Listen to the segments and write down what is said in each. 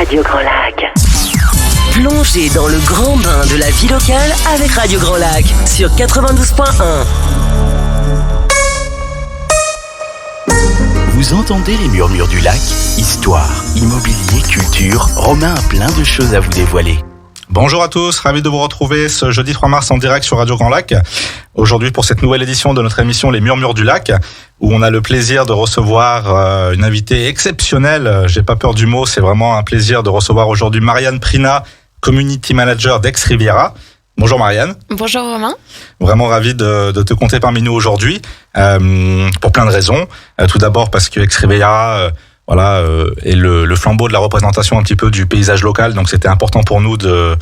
Radio Grand Lac. Plongez dans le grand bain de la vie locale avec Radio Grand Lac sur 92.1. Vous entendez les murmures du lac? Histoire, immobilier, culture, Romain a plein de choses à vous dévoiler. Bonjour à tous, ravi de vous retrouver ce jeudi 3 mars en direct sur Radio Grand Lac. Aujourd'hui pour cette nouvelle édition de notre émission Les Murmures du Lac, où on a le plaisir de recevoir une invitée exceptionnelle. J'ai pas peur du mot, c'est vraiment un plaisir de recevoir aujourd'hui Marianne Prina, Community Manager d'Aix-Riviera. Bonjour Marianne. Bonjour Romain. Vraiment ravi de te compter parmi nous aujourd'hui, pour plein de raisons. Tout d'abord parce que Aix-Riviera est le flambeau de la représentation un petit peu du paysage local, donc c'était important pour nous de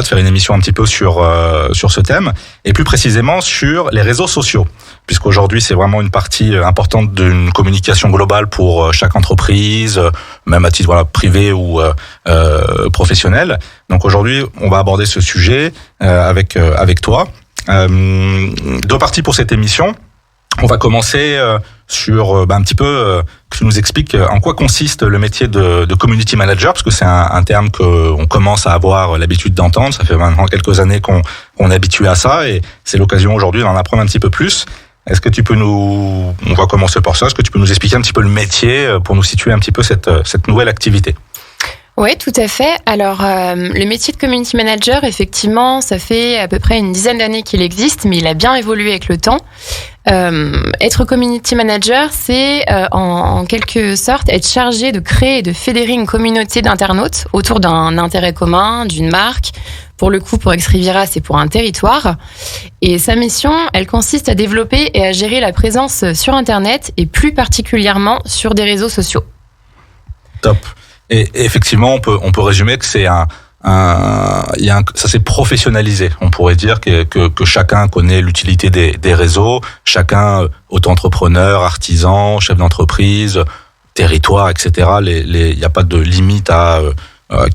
faire une émission un petit peu sur ce thème, et plus précisément sur les réseaux sociaux, puisqu'aujourd'hui c'est vraiment une partie importante d'une communication globale pour chaque entreprise, même à titre privé ou professionnel. Donc aujourd'hui on va aborder ce sujet avec toi. Deux parties pour cette émission. On va commencer sur un petit peu que tu nous expliques en quoi consiste le métier de community manager, parce que c'est un terme qu'on commence à avoir l'habitude d'entendre. Ça fait maintenant quelques années qu'on est habitué à ça, et c'est l'occasion aujourd'hui d'en apprendre un petit peu plus. Est-ce que tu peux on va commencer par ça, est-ce que tu peux nous expliquer un petit peu le métier pour nous situer un petit peu cette nouvelle activité? Oui, tout à fait. Alors, le métier de community manager, effectivement, ça fait à peu près une dizaine d'années qu'il existe, mais il a bien évolué avec le temps. Être community manager, c'est en quelque sorte être chargé de créer et de fédérer une communauté d'internautes autour d'un intérêt commun, d'une marque. Pour le coup, pour Aix-Riviera, c'est pour un territoire. Et sa mission, elle consiste à développer et à gérer la présence sur Internet, et plus particulièrement sur des réseaux sociaux. Top. Et effectivement, on peut résumer que c'est ça s'est professionnalisé. On pourrait dire que chacun connaît l'utilité des réseaux, chacun, auto-entrepreneur, artisan, chef d'entreprise, territoire, etc. Il n'y a pas de limite à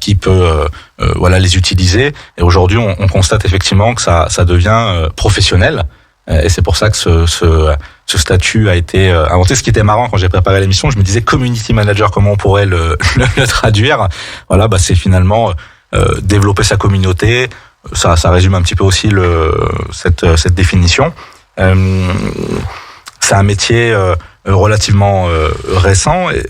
qui peut les utiliser. Et aujourd'hui, on constate effectivement que ça devient professionnel. Et c'est pour ça que ce statut a été inventé. Ce qui était marrant quand j'ai préparé l'émission, je me disais community manager, comment on pourrait le traduire. C'est finalement développer sa communauté. Ça résume un petit peu aussi cette définition. C'est un métier relativement récent, et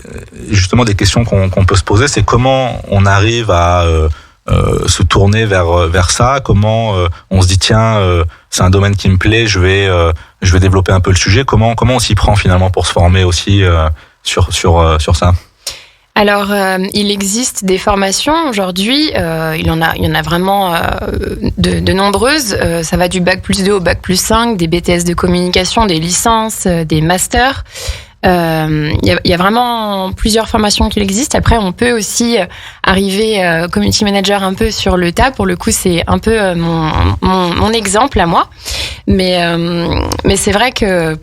justement des questions qu'on peut se poser, c'est comment on arrive à se tourner vers ça, comment on se dit tiens, c'est un domaine qui me plaît, je vais développer un peu le sujet. Comment on s'y prend finalement pour se former aussi sur ça? Alors, il existe des formations aujourd'hui. Il y en a vraiment de nombreuses. Ça va du bac+2 au bac+5, des BTS de communication, des licences, des masters. Il y a vraiment plusieurs formations qui existent. Après, on peut aussi arriver community manager un peu sur le tas. Pour le coup, c'est un peu mon exemple à moi. Mais c'est vrai que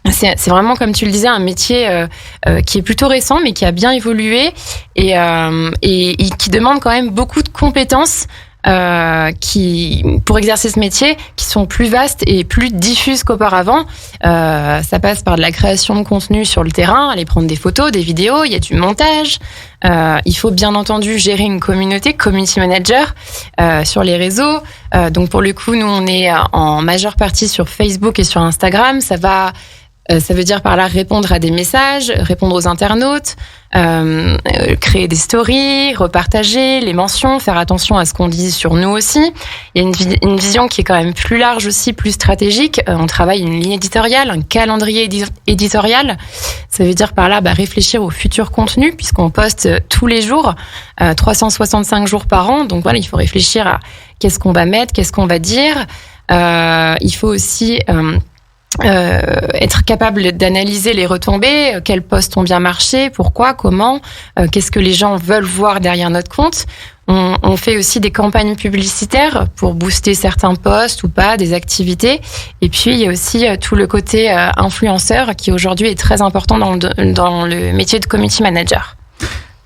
c'est vraiment, comme tu le disais, un métier qui est plutôt récent, mais qui a bien évolué et qui demande quand même beaucoup de compétences pour exercer ce métier, qui sont plus vastes et plus diffuses qu'auparavant. Ça passe par de la création de contenu sur le terrain, aller prendre des photos, des vidéos, il y a du montage. Il faut bien entendu gérer une communauté, community manager, sur les réseaux. Donc pour le coup, nous, on est en majeure partie sur Facebook et sur Instagram. Ça veut dire par là répondre à des messages, répondre aux internautes, créer des stories, repartager les mentions, faire attention à ce qu'on dit sur nous aussi. Il y a une vision qui est quand même plus large aussi, plus stratégique. On travaille une ligne éditoriale, un calendrier éditorial. Ça veut dire par là réfléchir au futur contenu, puisqu'on poste tous les jours, 365 jours par an. Donc voilà, il faut réfléchir à qu'est-ce qu'on va mettre, qu'est-ce qu'on va dire. Il faut aussi être capable d'analyser les retombées, quels posts ont bien marché, pourquoi, comment, qu'est-ce que les gens veulent voir derrière notre compte. On fait aussi des campagnes publicitaires pour booster certains posts ou pas, des activités. Et puis, il y a aussi tout le côté influenceur qui aujourd'hui est très important dans le métier de community manager.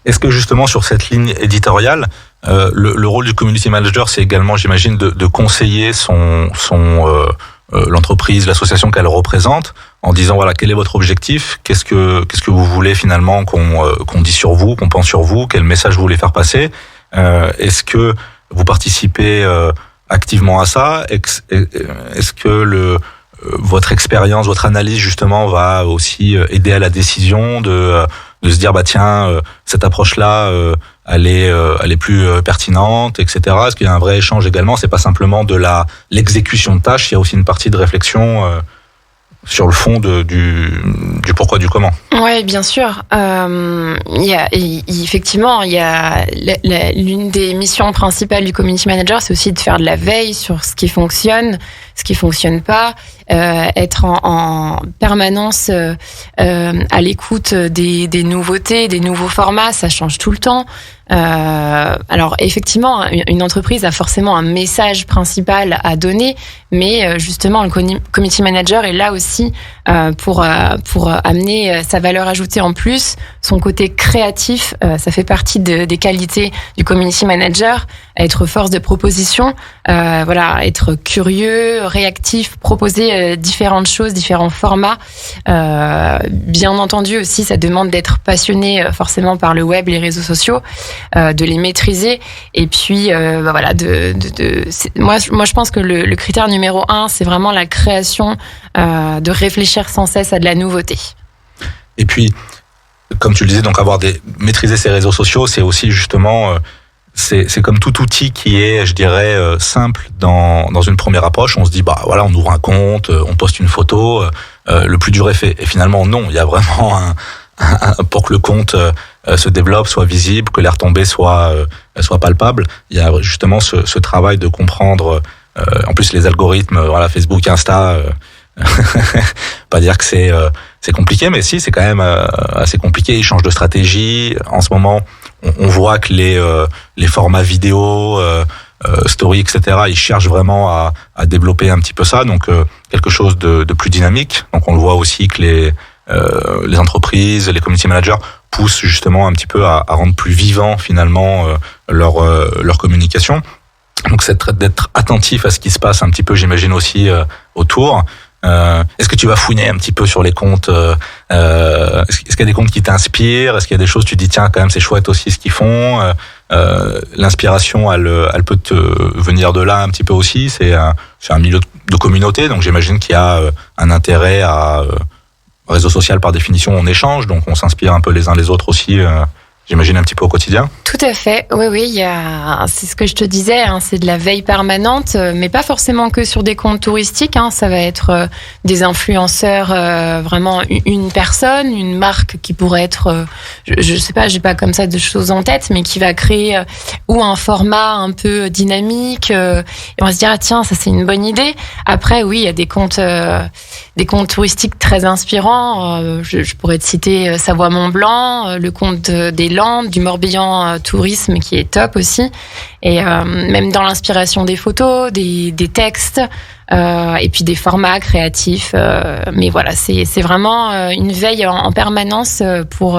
Est-ce que justement sur cette ligne éditoriale, le rôle du community manager, c'est également, j'imagine, de conseiller l'entreprise, l'association qu'elle représente, en disant voilà, quel est votre objectif, qu'est-ce que vous voulez finalement qu'on dise sur vous, qu'on pense sur vous, quel message vous voulez faire passer, est-ce que vous participez activement à ça, est-ce que votre expérience, votre analyse justement va aussi aider à la décision de se dire bah tiens, cette approche-là elle est plus pertinente, etc. Est-ce qu'il y a un vrai échange également? C'est pas simplement de l'exécution de tâches, il y a aussi une partie de réflexion sur le fond du pourquoi du comment. Ouais, bien sûr. Effectivement, l'une des missions principales du community manager, c'est aussi de faire de la veille sur ce qui fonctionne, ce qui fonctionne pas, être en permanence à l'écoute des nouveautés, des nouveaux formats. Ça change tout le temps. Alors effectivement, une entreprise a forcément un message principal à donner, mais justement le community manager est là aussi pour amener sa valeur ajoutée en plus, son côté créatif. Ça fait partie des qualités du community manager, être force de proposition, être curieux, réactif, proposer différentes choses, différents formats. Bien entendu aussi, ça demande d'être passionné forcément par le web, les réseaux sociaux. De les maîtriser et puis moi je pense que le critère numéro 1 c'est vraiment la création, de réfléchir sans cesse à de la nouveauté. Et puis comme tu le disais, donc maîtriser ses réseaux sociaux, c'est aussi justement c'est comme tout outil qui est, je dirais, simple dans une première approche. On se dit bah voilà, on ouvre un compte, on poste une photo, le plus dur est fait. Et finalement non, il y a vraiment pour que le compte se développe, soit visible, que les retombées soient palpables. Il y a justement ce travail de comprendre, en plus les algorithmes, Facebook, Insta, pas dire que c'est compliqué, mais si, c'est quand même assez compliqué. Ils changent de stratégie. En ce moment, on voit que les formats vidéo, story, etc., ils cherchent vraiment à développer un petit peu ça, donc quelque chose de plus dynamique. Donc on le voit aussi que les entreprises, les community managers poussent justement un petit peu à rendre plus vivant finalement leur communication. Donc c'est d'être attentif à ce qui se passe un petit peu, j'imagine aussi autour. Est-ce que tu vas fouiner un petit peu sur les comptes, est-ce qu'il y a des comptes qui t'inspirent? Est-ce qu'il y a des choses tu dis tiens quand même c'est chouette aussi ce qu'ils font? L'inspiration elle peut te venir de là un petit peu aussi. C'est un milieu de communauté, donc j'imagine qu'il y a un intérêt à réseau social par définition, on échange, donc on s'inspire un peu les uns les autres aussi, j'imagine un petit peu au quotidien. Tout à fait, oui, c'est ce que je te disais, c'est de la veille permanente, mais pas forcément que sur des comptes touristiques, ça va être des influenceurs, vraiment une personne, une marque qui pourrait être, je sais pas, j'ai pas comme ça de choses en tête, mais qui va créer ou un format un peu dynamique, et on va se dire tiens, ça c'est une bonne idée. Après oui, il y a des comptes touristiques très inspirants, je pourrais te citer Savoie Mont Blanc, le compte des Landes, du Morbihan Tourisme qui est top aussi, et même dans l'inspiration des photos, des textes, et puis des formats créatifs, mais voilà, c'est vraiment une veille en permanence pour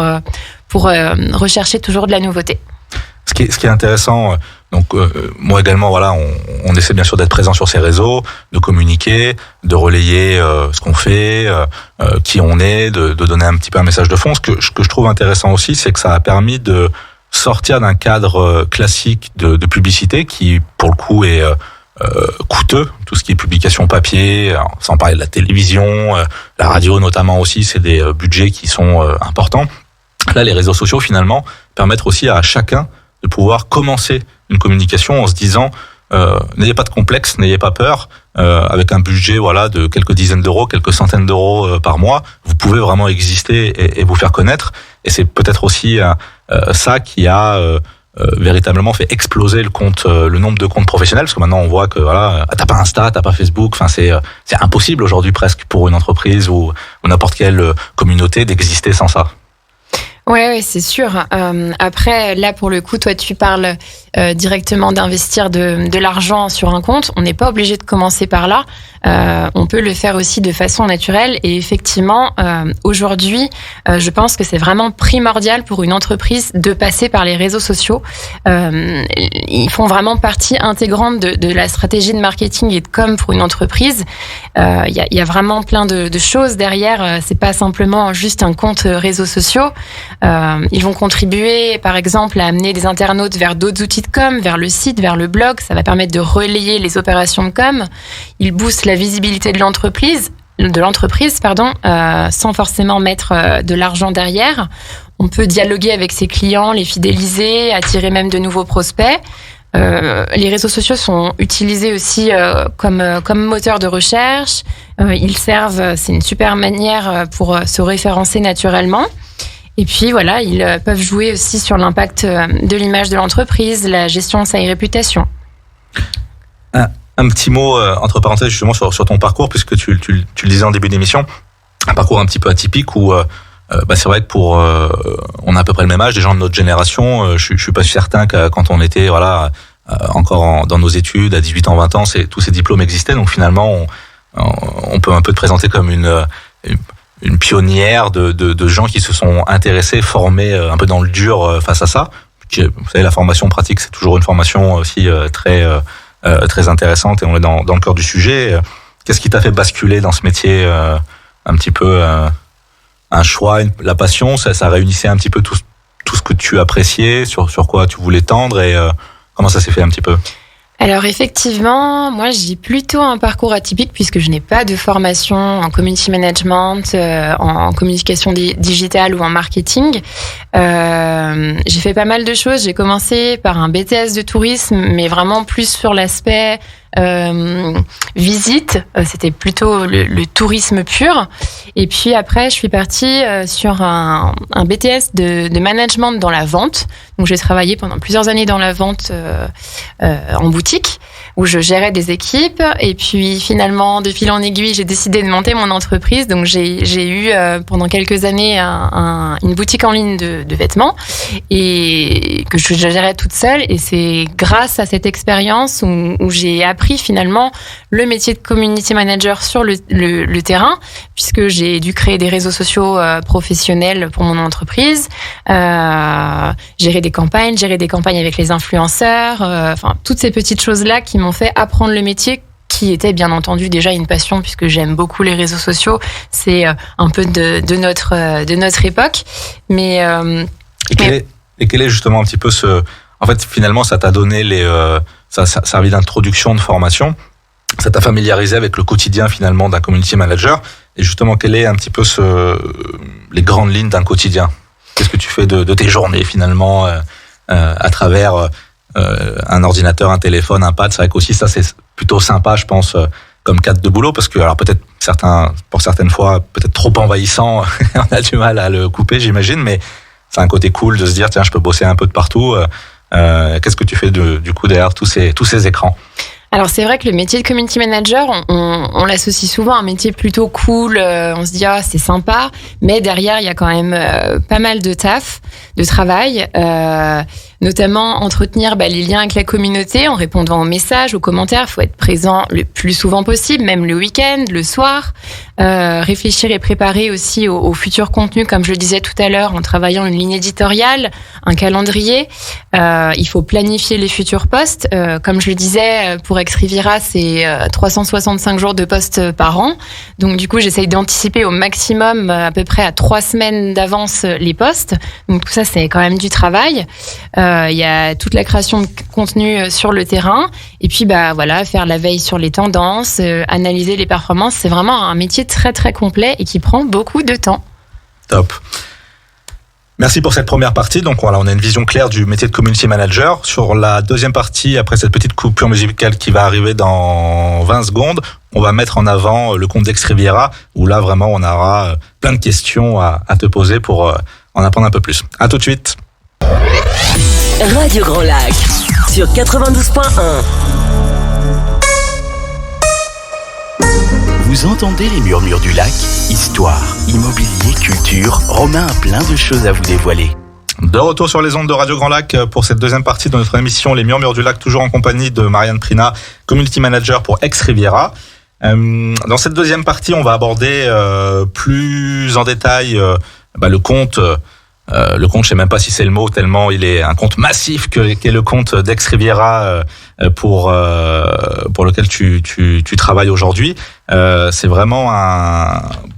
rechercher toujours de la nouveauté. Ce qui est intéressant, donc moi également, voilà, on essaie bien sûr d'être présent sur ces réseaux, de communiquer, de relayer ce qu'on fait, qui on est, de donner un petit peu un message de fond. Ce que je trouve intéressant aussi, c'est que ça a permis de sortir d'un cadre classique de publicité qui, pour le coup, est coûteux. Tout ce qui est publication papier, sans parler de la télévision, la radio notamment aussi, c'est des budgets qui sont importants. Là, les réseaux sociaux, finalement, permettent aussi à chacun de pouvoir commencer une communication en se disant n'ayez pas de complexe, n'ayez pas peur, avec un budget de quelques dizaines d'euros, quelques centaines d'euros par mois, vous pouvez vraiment exister et vous faire connaître. Et c'est peut-être aussi ça qui a véritablement fait exploser le nombre de comptes professionnels, parce que maintenant on voit que t'as pas Insta, t'as pas Facebook, c'est impossible aujourd'hui presque pour une entreprise ou n'importe quelle communauté d'exister sans ça. Ouais, c'est sûr. Après, là, pour le coup, toi, tu parles directement d'investir de l'argent sur un compte. On n'est pas obligé de commencer par là. on peut le faire aussi de façon naturelle. Et effectivement, aujourd'hui, je pense que c'est vraiment primordial pour une entreprise de passer par les réseaux sociaux. Ils font vraiment partie intégrante de la stratégie de marketing et de com pour une entreprise. Il y a vraiment plein de choses derrière. C'est pas simplement juste un compte réseaux sociaux. Ils vont contribuer, par exemple, à amener des internautes vers d'autres outils de com, vers le site, vers le blog. Ça va permettre de relayer les opérations de com. Ils boostent la visibilité de l'entreprise, sans forcément mettre de l'argent derrière. On peut dialoguer avec ses clients, les fidéliser, attirer même de nouveaux prospects. Les réseaux sociaux sont utilisés aussi comme moteur de recherche. Ils servent, c'est une super manière pour se référencer naturellement. Et puis voilà, ils peuvent jouer aussi sur l'impact de l'image de l'entreprise, la gestion de sa réputation. Un petit mot entre parenthèses justement sur ton parcours, puisque tu le disais en début d'émission, un parcours un petit peu atypique où c'est vrai que on a à peu près le même âge, des gens de notre génération, je suis pas certain que quand on était encore dans nos études à 18 ans, 20 ans, tous ces diplômes existaient, donc finalement on peut un peu te présenter comme une pionnière de gens qui se sont intéressés, formés un peu dans le dur face à ça. Vous savez, la formation pratique, c'est toujours une formation aussi très intéressante, et on est dans le cœur du sujet. Qu'est-ce qui t'a fait basculer dans ce métier, un petit peu un choix, la passion, ça réunissait un petit peu tout ce que tu appréciais, sur quoi tu voulais tendre, et comment ça s'est fait un petit peu? Alors effectivement, moi j'ai plutôt un parcours atypique puisque je n'ai pas de formation en community management, en communication digitale ou en marketing. J'ai fait pas mal de choses. J'ai commencé par un BTS de tourisme, mais vraiment plus sur l'aspect visite. C'était plutôt le tourisme pur. Et puis après, je suis partie sur un BTS de management dans la vente. Donc j'ai travaillé pendant plusieurs années dans la vente en boutique, où je gérais des équipes. Et puis finalement, de fil en aiguille, j'ai décidé de monter mon entreprise. Donc j'ai eu pendant quelques années une boutique en ligne de vêtements, et que je gérais toute seule. Et c'est grâce à cette expérience où j'ai appris finalement le métier de community manager sur le terrain, puisque j'ai dû créer des réseaux sociaux professionnels pour mon entreprise, gérer des campagnes avec les influenceurs, toutes ces petites choses-là qui m'ont fait apprendre le métier, qui était bien entendu déjà une passion puisque j'aime beaucoup les réseaux sociaux. C'est un peu de notre époque. Mais quel est justement un petit peu en fait, finalement, ça t'a donné ça a servi d'introduction, de formation. Ça t'a familiarisé avec le quotidien finalement d'un community manager. Et justement, quel est un petit peu les grandes lignes d'un quotidien? Qu'est-ce que tu fais de tes journées finalement à travers un ordinateur, un téléphone, un pad? C'est vrai qu'aussi ça, c'est plutôt sympa, je pense, comme cadre de boulot, parce que alors peut-être pour certaines fois peut-être trop envahissant, on a du mal à le couper, j'imagine, mais c'est un côté cool de se dire tiens, je peux bosser un peu de partout. Qu'est-ce que tu fais du coup derrière tous ces écrans? Alors c'est vrai que le métier de community manager, on l'associe souvent à un métier plutôt cool, on se dit c'est sympa, mais derrière il y a quand même pas mal de taf, de travail, notamment entretenir les liens avec la communauté en répondant aux messages, aux commentaires. Il faut être présent le plus souvent possible, même le week-end, le soir, réfléchir et préparer aussi aux futurs contenus, comme je le disais tout à l'heure, en travaillant une ligne éditoriale, un calendrier. Il faut planifier les futurs posts, comme je le disais, pour Ex Riviera, c'est 365 jours de posts par an. Donc du coup, j'essaye d'anticiper au maximum, à peu près à 3 semaines d'avance, les posts. Donc tout ça, c'est quand même du travail. Il y a toute la création de contenu sur le terrain. Et puis faire la veille sur les tendances, analyser les performances. C'est vraiment un métier très très complet et qui prend beaucoup de temps. Top. Merci pour cette première partie. Donc voilà, on a une vision claire du métier de community manager. Sur la deuxième partie, après cette petite coupure musicale qui va arriver dans 20 secondes, on va mettre en avant le compte d'Ex Riviera, où là vraiment on aura plein de questions à te poser pour en apprendre un peu plus. À tout de suite. Radio Grand Lac sur 92.1. Vous entendez les murmures du lac? Histoire, immobilier, culture, Romain a plein de choses à vous dévoiler. De retour sur les ondes de Radio Grand Lac pour cette deuxième partie de notre émission Les Murmures du Lac, toujours en compagnie de Marianne Prina, Community Manager pour Ex Riviera. Dans cette deuxième partie, on va aborder plus en détail le compte. Le compte, je sais même pas si c'est le mot, tellement il est un compte massif qu'est le compte d'Aix Riviera pour lequel tu travailles aujourd'hui. C'est vraiment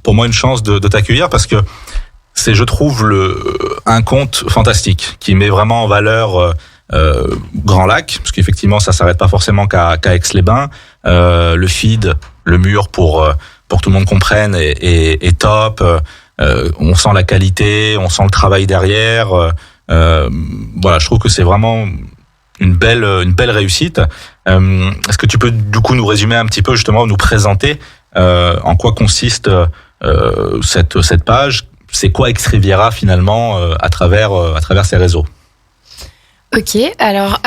pour moi une chance de t'accueillir parce que c'est, je trouve, un compte fantastique qui met vraiment en valeur Grand Lac, parce qu'effectivement ça s'arrête pas forcément qu'à Aix-les-Bains. Le feed, le mur pour que tout le monde comprenne est top. On sent la qualité, on sent le travail derrière. Voilà, je trouve que c'est vraiment une belle réussite. Est-ce que tu peux du coup nous résumer un petit peu, justement, nous présenter en quoi consiste cette page? C'est quoi Aix Riviera finalement à travers ces réseaux? Ok, alors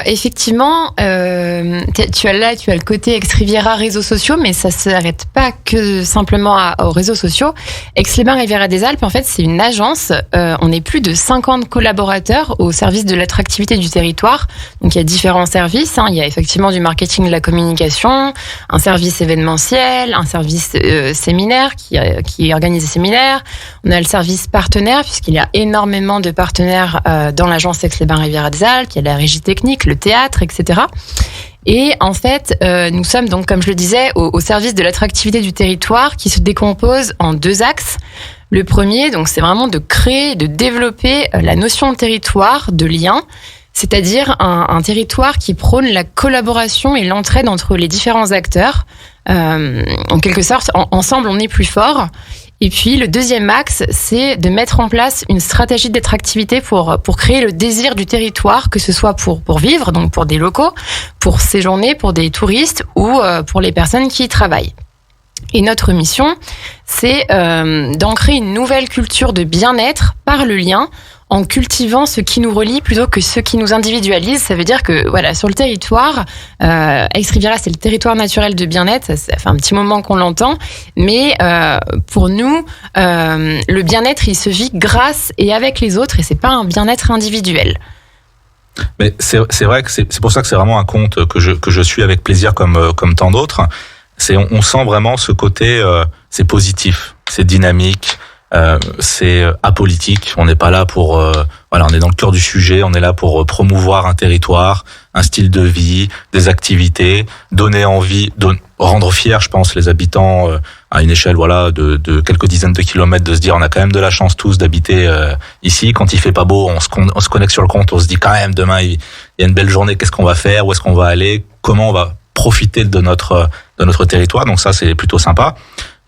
effectivement, tu as le côté Aix Riviera réseaux sociaux, mais ça s'arrête pas que simplement aux réseaux sociaux. Aix-les-Bains Riviera des Alpes, en fait, c'est une agence. On est plus de 50 collaborateurs au service de l'attractivité du territoire. Donc il y a différents services. Il y a effectivement du marketing, de la communication, un service événementiel, un service séminaire qui organise des séminaires. On a le service partenaire puisqu'il y a énormément de partenaires dans l'agence Aix-les-Bains Riviera des Alpes, il y a la régie technique, le théâtre, etc. Et en fait, nous sommes donc, comme je le disais, au service de l'attractivité du territoire qui se décompose en 2 axes. Le premier, donc, c'est vraiment de créer, de développer la notion de territoire, de lien, c'est-à-dire un territoire qui prône la collaboration et l'entraide entre les différents acteurs. En quelque sorte, ensemble, on est plus fort. Et puis, le deuxième axe, c'est de mettre en place une stratégie d'attractivité pour créer le désir du territoire, que ce soit pour vivre, donc pour des locaux, pour séjourner, pour des touristes ou pour les personnes qui y travaillent. Et notre mission, c'est d'ancrer une nouvelle culture de bien-être par le lien, en cultivant ce qui nous relie plutôt que ce qui nous individualise. Ça veut dire que, voilà, sur le territoire, Aix Riviera, c'est le territoire naturel de bien-être. Ça fait un petit moment qu'on l'entend. Mais pour nous, le bien-être, il se vit grâce et avec les autres, et c'est pas un bien-être individuel. Mais c'est vrai que c'est pour ça que c'est vraiment un compte que je suis avec plaisir comme tant d'autres. On sent vraiment ce côté, c'est positif, c'est dynamique. C'est apolitique. On n'est pas là pour on est dans le cœur du sujet. On est là pour promouvoir un territoire, un style de vie, des activités, donner envie, rendre fiers, je pense, les habitants à une échelle de quelques dizaines de kilomètres, de se dire on a quand même de la chance tous d'habiter ici. Quand il fait pas beau, on se connecte sur le compte, on se dit quand même demain il y a une belle journée. Qu'est-ce qu'on va faire? Où est-ce qu'on va aller? Comment on va profiter de notre territoire? Donc ça, c'est plutôt sympa.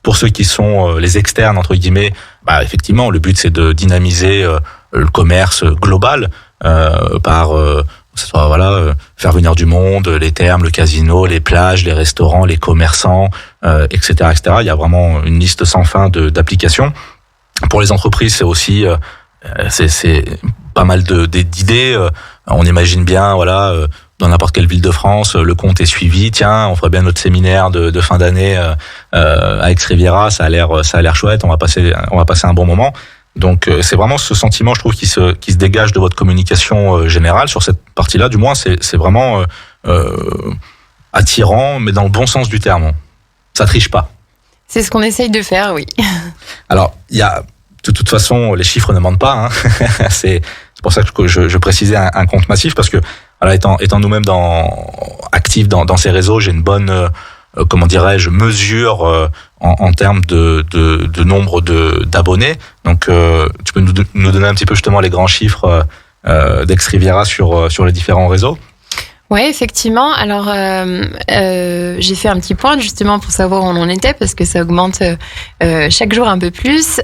Pour ceux qui sont les externes, entre guillemets, effectivement, le but, c'est de dynamiser le commerce global par faire venir du monde, les thermes, le casino, les plages, les restaurants, les commerçants, etc., etc. Il y a vraiment une liste sans fin d'applications. Pour les entreprises, c'est aussi c'est pas mal d'idées. On imagine bien, dans n'importe quelle ville de France, le compte est suivi. Tiens, on ferait bien notre séminaire de fin d'année à Aix Riviera. Ça a l'air chouette. On va passer un bon moment. Donc c'est vraiment ce sentiment, je trouve, qui se dégage de votre communication générale sur cette partie-là. Du moins, c'est vraiment attirant, mais dans le bon sens du terme. Ça triche pas. C'est ce qu'on essaye de faire, oui. Alors, il y a de toute façon, les chiffres ne mentent pas. C'est pour ça que je précisais un compte massif, parce que étant nous-mêmes actifs dans ces réseaux, j'ai une bonne mesure en termes de nombre d'abonnés. Donc tu peux nous donner un petit peu justement les grands chiffres d'Aix Riviera sur les différents réseaux? Oui, effectivement. Alors, j'ai fait un petit point justement pour savoir où on en était, parce que ça augmente chaque jour un peu plus.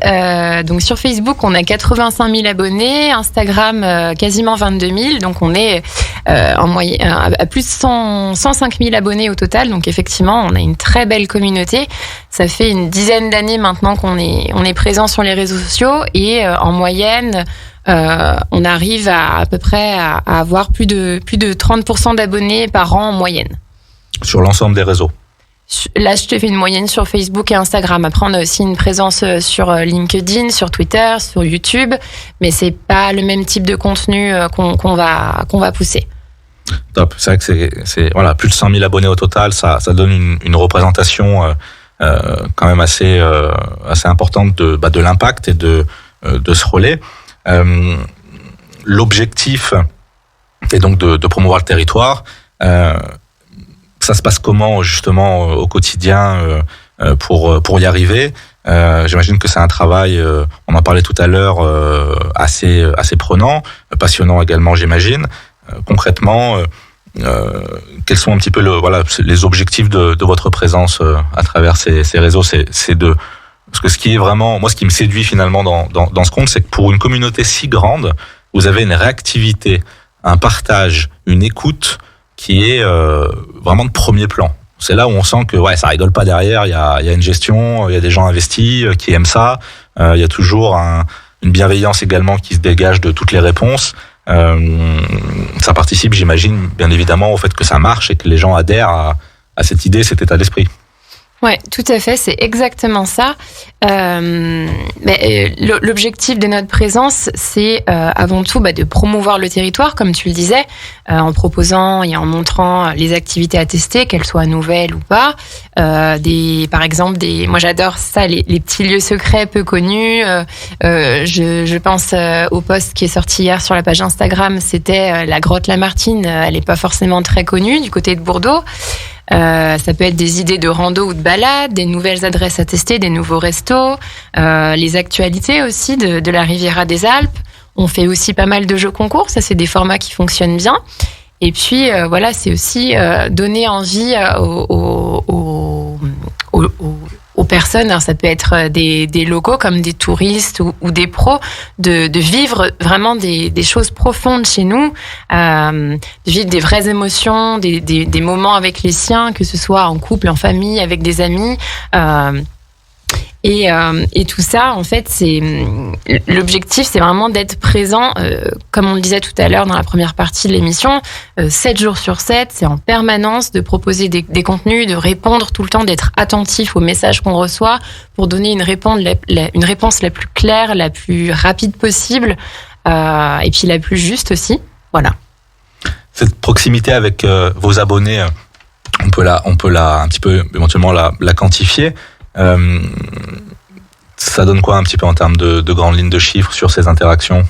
Donc sur Facebook, on a 85 000 abonnés, Instagram quasiment 22 000. Donc on est en moyenne à plus de 105 000 abonnés au total. Donc effectivement, on a une très belle communauté. Ça fait une dizaine d'années maintenant qu'on est présent sur les réseaux sociaux, et en moyenne, on arrive à peu près à avoir plus de 30% d'abonnés par an en moyenne. Sur l'ensemble des réseaux? Là, je te fais une moyenne sur Facebook et Instagram. Après, on a aussi une présence sur LinkedIn, sur Twitter, sur YouTube, mais c'est pas le même type de contenu qu'on va pousser. Top. C'est vrai que c'est voilà, plus de 100 000 abonnés au total, ça donne une représentation quand même assez importante de l'impact et de ce relais. L'objectif est donc de promouvoir le territoire. Ça se passe comment justement au quotidien pour y arriver? J'imagine que c'est un travail, on en parlait tout à l'heure, assez prenant, passionnant également, j'imagine. Concrètement, quels sont un petit peu les objectifs de votre présence à travers ces réseaux? Parce que ce qui est vraiment, moi, ce qui me séduit finalement dans ce compte, c'est que pour une communauté si grande, vous avez une réactivité, un partage, une écoute qui est vraiment de premier plan. C'est là où on sent que ça rigole pas derrière. Il y a une gestion, il y a des gens investis qui aiment ça. Il y a toujours une bienveillance également qui se dégage de toutes les réponses. Ça participe, j'imagine, bien évidemment, au fait que ça marche et que les gens adhèrent à cette idée, cet état d'esprit. Ouais, tout à fait, c'est exactement ça. L'objectif de notre présence, c'est avant tout de promouvoir le territoire, comme tu le disais, en proposant et en montrant les activités à tester, qu'elles soient nouvelles ou pas. Par exemple, moi j'adore ça, les petits lieux secrets peu connus. Je pense au post qui est sorti hier sur la page Instagram, c'était la grotte Lamartine. Elle n'est pas forcément très connue du côté de Bordeaux. Ça peut être des idées de rando ou de balade, des nouvelles adresses à tester, des nouveaux restos, les actualités aussi de la Riviera des Alpes. On fait aussi pas mal de jeux concours, ça c'est des formats qui fonctionnent bien. Et puis c'est aussi donner envie aux personnes, alors ça peut être des locaux comme des touristes ou des pros, de vivre vraiment des choses profondes chez nous, de vivre des vraies émotions, des moments avec les siens, que ce soit en couple, en famille, avec des amis. Et tout ça, en fait, l'objectif, c'est vraiment d'être présent, comme on le disait tout à l'heure dans la première partie de l'émission, 7 jours sur 7, c'est en permanence de proposer des contenus, de répondre tout le temps, d'être attentif aux messages qu'on reçoit pour donner une réponse la plus claire, la plus rapide possible, et puis la plus juste aussi. Voilà. Cette proximité avec vos abonnés, on peut la un petit peu éventuellement la quantifier. Ça donne quoi un petit peu en termes de grandes lignes de chiffres sur ces interactions?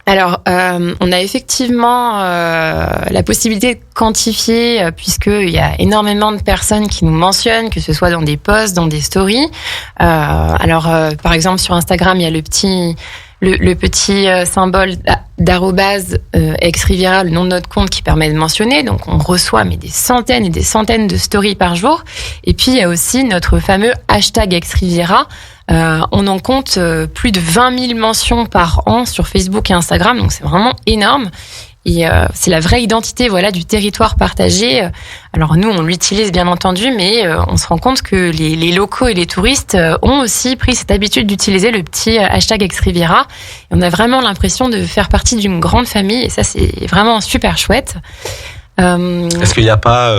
Alors, on a effectivement la possibilité de quantifier, puisqu'il y a énormément de personnes qui nous mentionnent, que ce soit dans des posts, dans des stories. Par exemple, sur Instagram, il y a le petit symbole d'arrobase ex-Riviera, le nom de notre compte qui permet de mentionner. Donc, on reçoit des centaines et des centaines de stories par jour. Et puis, il y a aussi notre fameux hashtag ex-Riviera. On en compte plus de 20 000 mentions par an sur Facebook et Instagram. Donc, c'est vraiment énorme. Et c'est la vraie identité du territoire partagé. Alors nous, on l'utilise bien entendu, mais on se rend compte que les locaux et les touristes ont aussi pris cette habitude d'utiliser le petit hashtag ex-Riviera. Et on a vraiment l'impression de faire partie d'une grande famille, et ça, c'est vraiment super chouette. Est-ce qu'il n'y a pas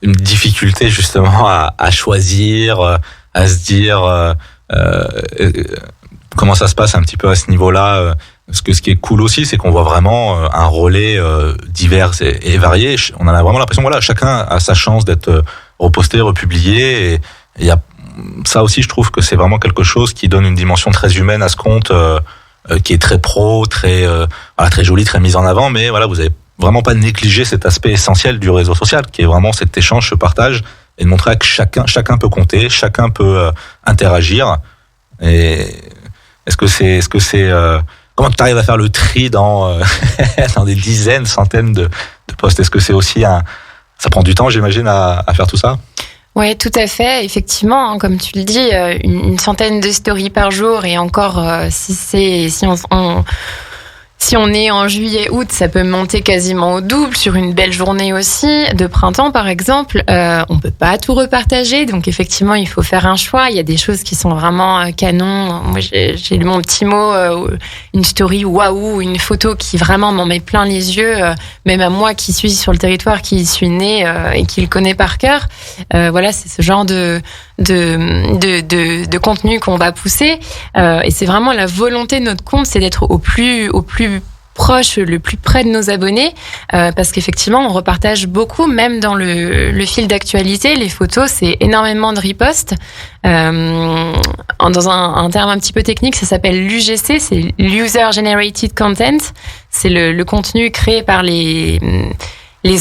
une difficulté justement à choisir, à se dire comment ça se passe un petit peu à ce niveau-là? Parce que ce qui est cool aussi, c'est qu'on voit vraiment un relais divers et varié. On a vraiment l'impression, chacun a sa chance d'être reposté, republié. Et il y a ça aussi, je trouve que c'est vraiment quelque chose qui donne une dimension très humaine à ce compte, qui est très pro, très joli, très mise en avant. Mais vous avez vraiment pas négligé cet aspect essentiel du réseau social, qui est vraiment cet échange, ce partage, et de montrer que chacun peut compter, chacun peut interagir. Et est-ce que c'est comment tu arrives à faire le tri dans des dizaines, centaines de posts? Est-ce que c'est aussi ça prend du temps, j'imagine, à faire tout ça? Ouais, tout à fait. Effectivement, comme tu le dis, une centaine de stories par jour, et encore, si on est en juillet, août, ça peut monter quasiment au double sur une belle journée aussi. De printemps, par exemple, on peut pas tout repartager. Donc, effectivement, il faut faire un choix. Il y a des choses qui sont vraiment canon. Moi, j'ai mon petit mot, une story waouh, une photo qui vraiment m'en met plein les yeux. Même à moi qui suis sur le territoire, qui y suis née et qui le connaît par cœur. C'est ce genre de contenu qu'on va pousser. Et c'est vraiment la volonté de notre compte, c'est d'être au plus proche, le plus près de nos abonnés, parce qu'effectivement, on repartage beaucoup, même dans le fil d'actualité. Les photos, c'est énormément de reposts. Dans un terme un petit peu technique, ça s'appelle l'UGC, c'est User Generated Content. C'est le contenu créé par les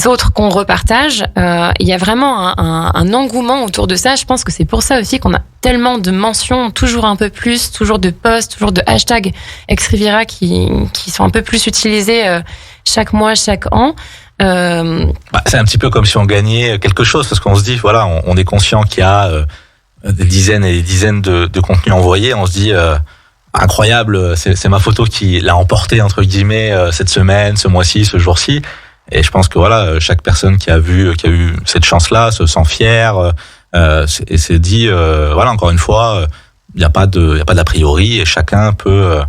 autres qu'on repartage. Il y a vraiment un engouement autour de ça. Je pense que c'est pour ça aussi qu'on a tellement de mentions, toujours un peu plus, toujours de posts, toujours de hashtags ex-Riviera qui sont un peu plus utilisés chaque mois, chaque an. C'est un petit peu comme si on gagnait quelque chose, parce qu'on se dit, voilà, on est conscient qu'il y a des dizaines et des dizaines de contenus envoyés. On se dit, incroyable, c'est ma photo qui l'a emporté, entre guillemets, cette semaine, ce mois-ci, ce jour-ci. Et je pense que voilà, chaque personne qui a eu cette chance-là se sent fière et s'est dit, voilà, encore une fois, il n'y a pas d'a priori et chacun peut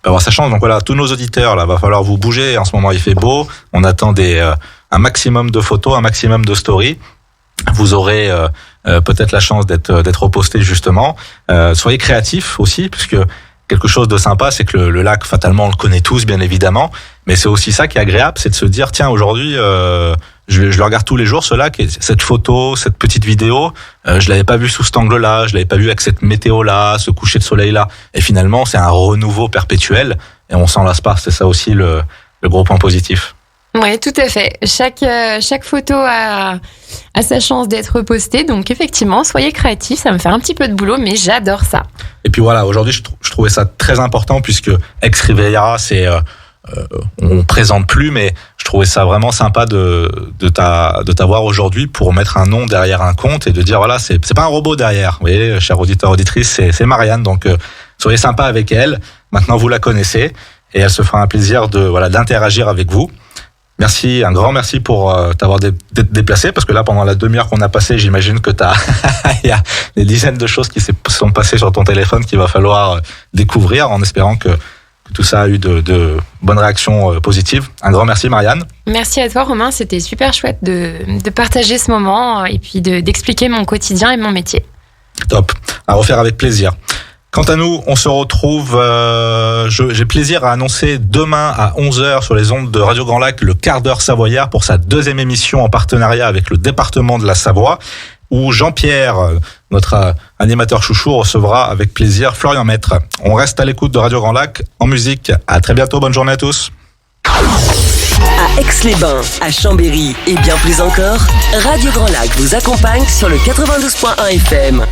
avoir sa chance. Donc voilà, tous nos auditeurs, là, va falloir vous bouger. En ce moment, il fait beau. On attend un maximum de photos, un maximum de stories. Vous aurez peut-être la chance d'être reposté justement. Soyez créatifs aussi, puisque quelque chose de sympa, c'est que le lac, fatalement, on le connaît tous, bien évidemment, mais c'est aussi ça qui est agréable, c'est de se dire, tiens, aujourd'hui, je le regarde tous les jours, ce lac, et cette photo, cette petite vidéo, je l'avais pas vu sous cet angle-là, je l'avais pas vu avec cette météo-là, ce coucher de soleil-là, et finalement, c'est un renouveau perpétuel, et on s'en lasse pas, c'est ça aussi le gros point positif. Oui, tout à fait. Chaque photo a sa chance d'être postée. Donc, effectivement, soyez créatifs. Ça me fait un petit peu de boulot, mais j'adore ça. Et puis voilà, aujourd'hui, je trouvais ça très important puisque ex-Riviera, c'est, on présente plus, mais je trouvais ça vraiment sympa de t'avoir aujourd'hui pour mettre un nom derrière un compte et de dire, voilà, c'est pas un robot derrière. Vous voyez, chers auditeurs, auditrices, c'est Marianne. Donc, soyez sympa avec elle. Maintenant, vous la connaissez et elle se fera un plaisir d'interagir avec vous. Merci, un grand merci pour t'avoir déplacé, parce que là, pendant la demi-heure qu'on a passée, j'imagine que il y a des dizaines de choses qui se sont passées sur ton téléphone qu'il va falloir découvrir, en espérant que tout ça a eu de bonnes réactions positives. Un grand merci, Marianne. Merci à toi, Romain. C'était super chouette de partager ce moment et puis d'expliquer mon quotidien et mon métier. Top. À refaire avec plaisir. Quant à nous, on se retrouve, j'ai plaisir à annoncer demain à 11h sur les ondes de Radio Grand Lac le quart d'heure savoyard pour sa deuxième émission en partenariat avec le département de la Savoie, où Jean-Pierre, notre animateur chouchou, recevra avec plaisir Florian Maître. On reste à l'écoute de Radio Grand Lac en musique. À très bientôt, bonne journée à tous. À Aix-les-Bains, à Chambéry et bien plus encore, Radio Grand Lac vous accompagne sur le 92.1 FM.